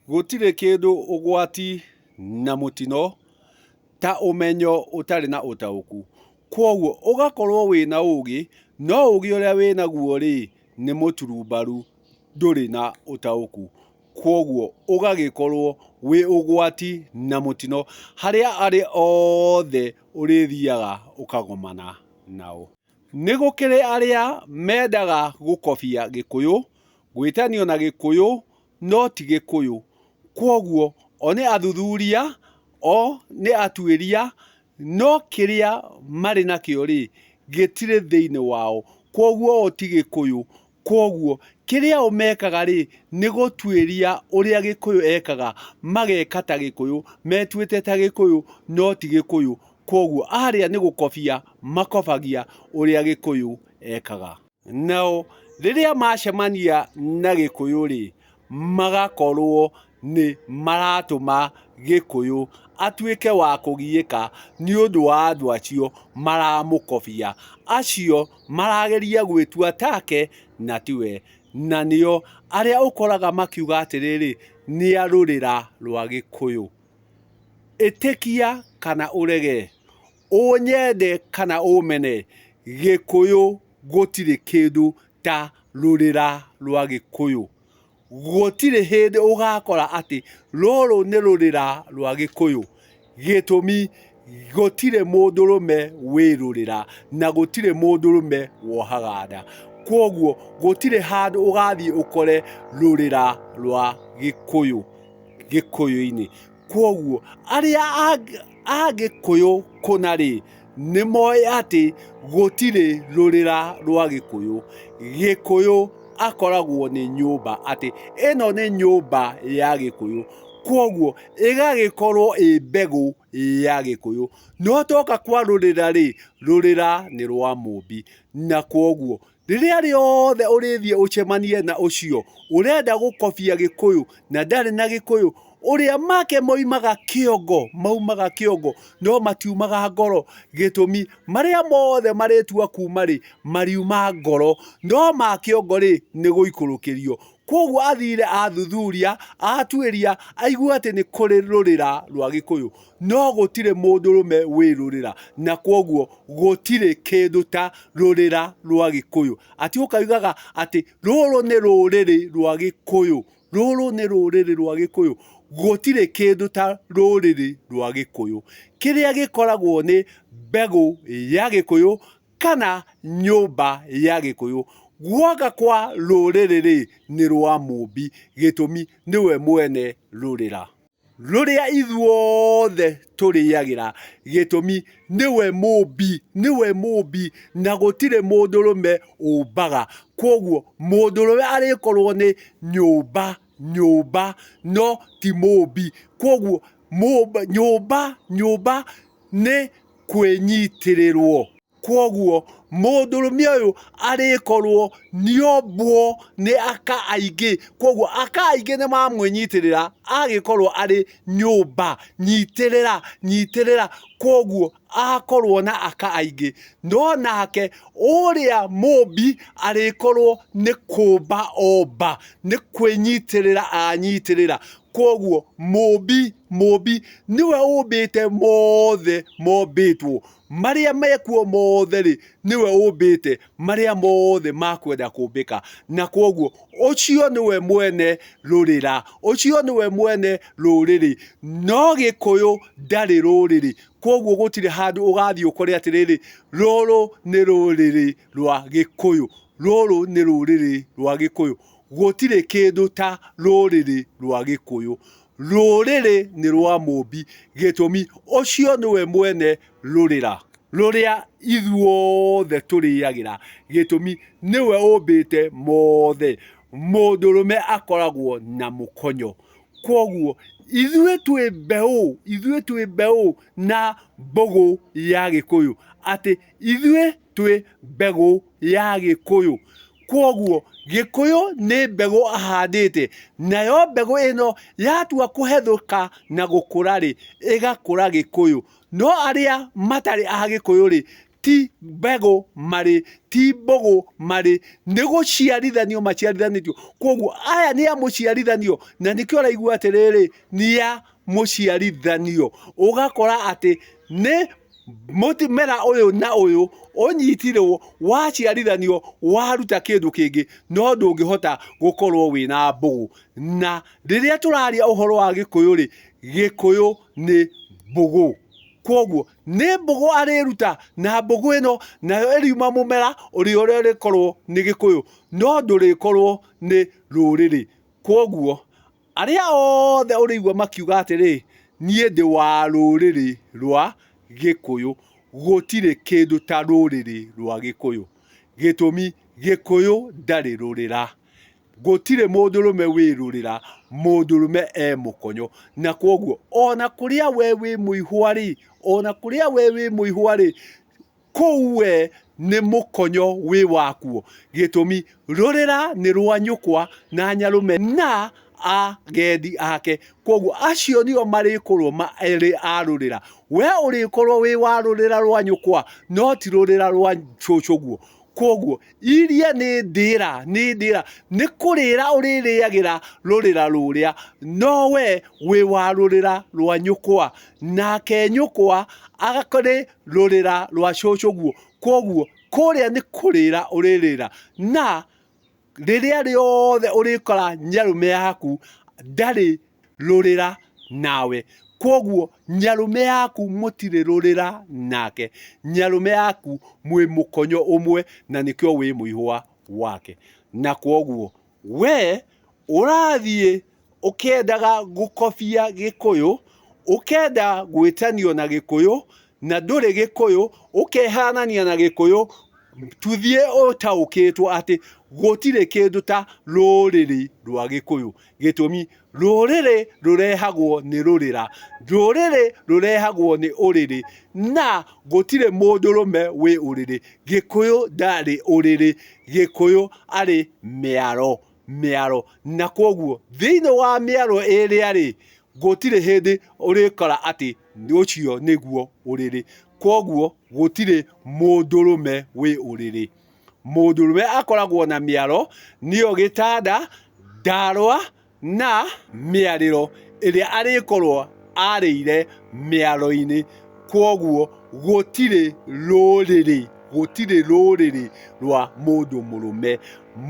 Gutire kindu ugwati na mutino ta umenyo utari na utauku. Kwoguo ugakorwo wina ugi, no ugi uria wina guo ri ni muturumbaru, nduri na utauku. Kwoguo ugagikorwo wi ugwati na mutino haria ari othe urithiaga ukagomana nao. Ni gukiri aria mendaga gukobia Gikuyu, gwitanio na Gikuyu no ti Gikuyu. Kwoguo o ni athuthuria, o ni atuiria, no kiria mari nakio ri gitire thiini wao. Kwoguo o ti Gikuyu. Kwoguo kiria o mekaga ri ni gutuiria uria Gikuyu ekaga, mageka ta Gikuyu, metuite ta Gikuyu no ti Gikuyu. Kwoguo aria ni gukobia makobagia uria Gikuyu ekaga. Nao riria macemania na Gikuyu ri magakorwo ni maratuma Gikuyu atuike wa kugiika ni undu wa andu acio maramukobia, acio marageria gwitua take na tiwe, na nio aria ukoraga makiuga atiriri ni arurira rwa Gikuyu. Itikia kana urege, unyende kana umene, Gikuyu gutire kindu ta rurira rwa Gikuyu. Gutire hindi ugakora ati ruru ni rurira rwa Gikuyu. Gitumi gutire mundurume wirurira na gutire mundurume wohaga nda. Kwoguo gutire handu ugathie ukore rurira rwa Gikuyu Gikuyu-ini. Kwoguo aria a Gikuyu kunari ni moe ati gutire rurira rwa Gikuyu. Gikuyu akoragwo ni nyumba, ati ino ni nyumba ya Gikuyu. Kwoguo igagikorwo i mbegu ya Gikuyu. No toka kwa rurira ri, rurira ni rwa mumbi. Na kwoguo riria riothe urithie ucemanie na ucio urenda gukobia Gikuyu na ndari na Gikuyu, uria make moimaga kiongo, maumaga kiongo no matiumaga ngoro. Gitumi maria mothe maritua kuma ri mariuma ngoro, no ma kiongo ri ni guikurukirio. Kwoguo athire athuthuria, atuiria, aigua ati ni kuri rurira rwa Gikuyu, no gutire mundurume wirurira, na kwoguo gutire kindu ta rurira rwa Gikuyu. Ati ukaigaga ati ruru ni ruriri rwa Gikuyu, ruru ni ruriri rwa Gikuyu. Gutire kindu ta ruriri rwa Gikuyu. Kiria gikoragwo ni mbegu ya Gikuyu kana nyumba ya Gikuyu. Guoka kwa ruriri ri ni rwa mumbi, gitumi niwe mwene rurira ruria ithuothe turiagira. Gitumi niwe mumbi na gutire mundurume umbaga. Kwoguo mundurume arikorwo ni nyumba no ti mumbi. Kwoguo nyumba ni kwinyitirirwo. Kwoguo mundurume uyu arikorwo niombwo ni aka aingi. Kwoguo aka aingi ni mamwinyitirira agikorwo ari nyumba nyitirira. Kwoguo akorwo na aka aingi, no nake uria mumbi arikorwo ni kumba omba, ni kwinyitirira anyitirira. Kwoguo mumbi niwe umbite mothe mombitwo. Maria mekuo mothe ri niwe umbite maria mothe makwenda kumbika. Na kwoguo ucio niwe mwene rurira, ucio niwe mwene ruriri, no Gikuyu ndari ruriri. Kwoguo gutire handu ugathie ukore atiriri ruru ni ruriri rwa Gikuyu, ruru ni ruriri rwa Gikuyu. Gutire kindu ta ruriri rwa Gikuyu. Ruriri ni rwa mumbi, gitumi ucio niwe mwene rurira ruria ithuothe turiagira. Gitumi niwe umbite mothe. Mundurume akoragwo na mukonyo. Kwoguo ithuĩ twĩ mbeu na mbogo ya Gikuyu, ati ithuĩ twĩ mbegu ya Gikuyu. Kwoguo Gikuyu ni mbegu ahandite, nayo mbegu ino yatua kuhethuka na gukura ri igakura Gikuyu. No aria matari a Gikuyu ri ti mbegũ marĩ, ti mbũgũ marĩ, nĩ gũciarithanio maciarithanĩtio. Koguo aya nĩ a mũciarithanio, na nĩkĩo ũraigua atĩrĩrĩ, nĩ a mũciarithanio. Ũgakora atĩ nĩ mũmera ũyũ na ũyũ ũnyitirwo, waciarithanio, waruta kĩndũ kĩngĩ, no ndũngĩhota gũkorwo wĩna mbũgũ. Na rĩrĩa tũraria ũhoro wa Gĩkũyũ rĩ, Gĩkũyũ nĩ mbũgũ. Koguo nĩ mbũgũ arĩruta, na mbũgũ ĩno nayo ĩriuma mũmera ũrĩa ũrĩkorwo nĩ Gĩkũyũ, no ndũrĩkorwo nĩ rũrĩrĩ. Koguo arĩa othe ũrĩigua makiuga atĩrĩ, niĩ ndĩ wa rũrĩrĩ rwa Gĩkũyũ, gũtirĩ kĩndũ ta rũrĩrĩ rwa Gĩkũyũ. Gĩtũmi Gĩkũyũ ndarĩ rũrĩra. Gũtirĩ mũndũrũme wĩ rũrĩra, mũndũrũme e mũkonyo. Na koguo ona kũrĩa we wĩ mũihwa rĩ, ona kũrĩa we wĩ mũihwa rĩ, kũu we nĩ mũkonyo wĩ wakuo. Gĩtũmi rũrĩra nĩ rwa nyũkwa na Nyarume na agendi ake. Koguo acio nĩo marĩkorwo marĩ a rũrĩra. We ũrĩkorwo wĩ wa rũrĩra rwa nyũkwa, no ti rũrĩra rwa cũcũguo. Koguo iria nĩ ndĩra, nĩ kũrĩra ũrĩrĩagĩra rũrĩra rũrĩa, no we wĩ wa rũrĩra rwa nyũkwa, nake nyũkwa agakĩrĩ rũrĩra rwa cũcũguo. Koguo kũrĩa nĩ kũrĩra ũrĩrĩra, na rĩrĩa rĩothe ũrĩkora Nyarume yaku ndarĩ rũrĩra nawe. Koguo Nyarume yaku mũtirĩ rũrĩra nake. Nyarume yaku mwĩ mũkonyo ũmwe, na nĩkĩo wĩ mũihwa wake. Na koguo we ũrathiĩ ũkĩendaga gũkobia Gĩkũyũ, ũkenda gwĩtanio na Gĩkũyũ, na ndũrĩ Gĩkũyũ, ũkehanania na Gĩkũyũ, tuthiĩ ũtaũkĩtwo atĩ gũtirĩ kĩndũ ta rũrĩrĩ rwa Gĩkũyũ. Gĩtũmi rũrĩrĩ rũrehagwo nĩ rũrĩra, rũrĩrĩ rũrehagwo nĩ ũrĩrĩ, na gũtirĩ mũndũrũme wĩ ũrĩrĩ. Gĩkũyũ ndarĩ ũrĩrĩ, Gĩkũyũ arĩ mĩaro. Na koguo thĩinĩ wa mĩaro ĩrĩa rĩ, gũtirĩ hĩndĩ ũrĩkora atĩ ũcio nĩguo ũrĩrĩ. Koguo gũtirĩ mũndũrũme wĩ ũrĩrĩ. Mũndũrũme akoragwo na mĩaro, nĩyo gĩtanda, ndarwa na mĩarĩro ĩrĩa arĩkorwo arĩire mĩaro-inĩ. Koguo gũtirĩ rũrĩrĩ rwa mũndũ mũrũme.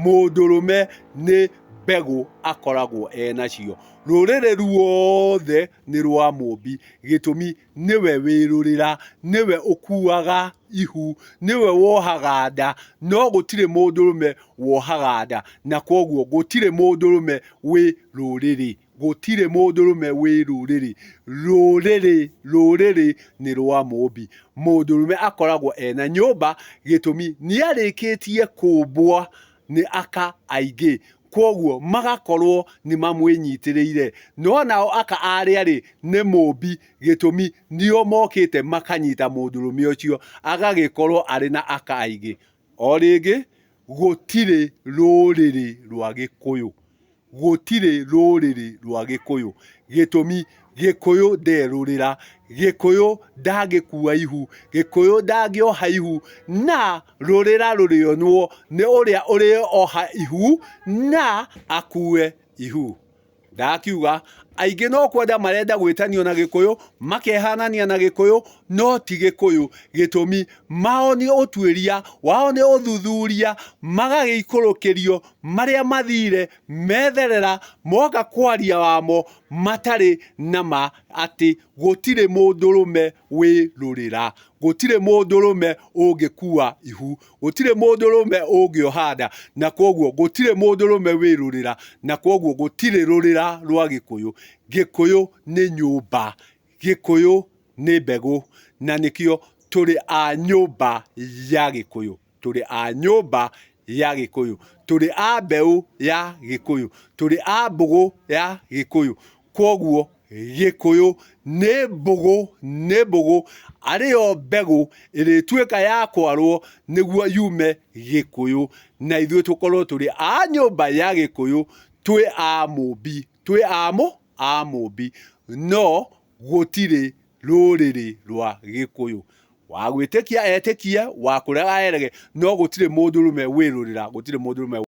Mũndũrũme nĩ mbegũ akoragwo enacio. Rũrĩrĩ ruothe nĩ rwa Mũmbi. Gĩtũmi nĩwe wĩ rũrĩra, nĩwe ũkuaga ihu, nĩwe wohaga nda, no gũtirĩ mũndũrũme wohaga nda. Na koguo gũtirĩ mũndũrũme wĩ rũrĩrĩ. Gũtirĩ mũndũrũme wĩ rũrĩrĩ. Rũrĩrĩ nĩ rwa Mũmbi. Mũndũrũme akoragwo ena nyũmba, gĩtũmi nĩ arĩkĩtie kũmbwo nĩ aka aingĩ. Koguo magakorwo nĩ mamwĩnyitĩrĩire, no nao aka arĩa rĩ nĩ Mũmbi. Gĩtũmi nĩo mokĩte makanyita mũndũrũme ũcio, agagĩkorwo arĩ na aka aingĩ. O rĩngĩ gũtirĩ rũrĩrĩ rwa Gĩkũyũ. Gũtirĩ rũrĩrĩ rwa Gĩkũyũ. Gĩtũmi Gĩkũyũ nderũrĩra. Gĩkũyũ ndangĩkua ihu. Gĩkũyũ ndangĩoha ihu, na rũrĩra rũrĩonwo nĩ ũrĩa ũrĩoha ihu na akue ihu. Ndakiuga aingĩ no kwenda marenda gwĩtanio na Gĩkũyũ, makehanania na Gĩkũyũ, no ti Gĩkũyũ. Gĩtũmi mao nĩ ũtuĩria, wao nĩ ũthuthuria, magagĩikũrũkĩrio marĩa mathire metherera, moka kwaria wamo matarĩ na ma, atĩ gũtirĩ mũndũrũme wĩ rũrĩra. Gũtirĩ mũndũrũme ũngĩkua ihu, gũtirĩ mũndũrũme ũngĩoha nda, na koguo gũtirĩ mũndũrũme wĩ rũrĩra, na koguo gũtirĩ rũrĩra rwa Gĩkũyũ. Gĩkũyũ nĩ nyũmba, Gĩkũyũ nĩ mbegũ, na nĩkĩo tũrĩ a nyũmba ya Gĩkũyũ. Tũrĩ a nyũmba ya Gĩkũyũ, tũrĩ a mbeũ ya Gĩkũyũ, tũrĩ a mbũgũ ya Gĩkũyũ. Koguo Gĩkũyũ nĩ mbũgũ, arĩyo mbegũ ĩrĩtuĩka ya kwarwo nĩguo yume Gĩkũyũ, na ithuĩ tũkorwo tũrĩ a nyũmba ya Gĩkũyũ, twĩ a Mũmbi, twĩ a Mũmbi, no gũtirĩ rũrĩrĩ rwa Gĩkũyũ. wa gwĩtĩkia etĩkie, wa kũrega erege, no gũtirĩ mũndũrũme wĩrũrĩra, gũtirĩ mũndũrũme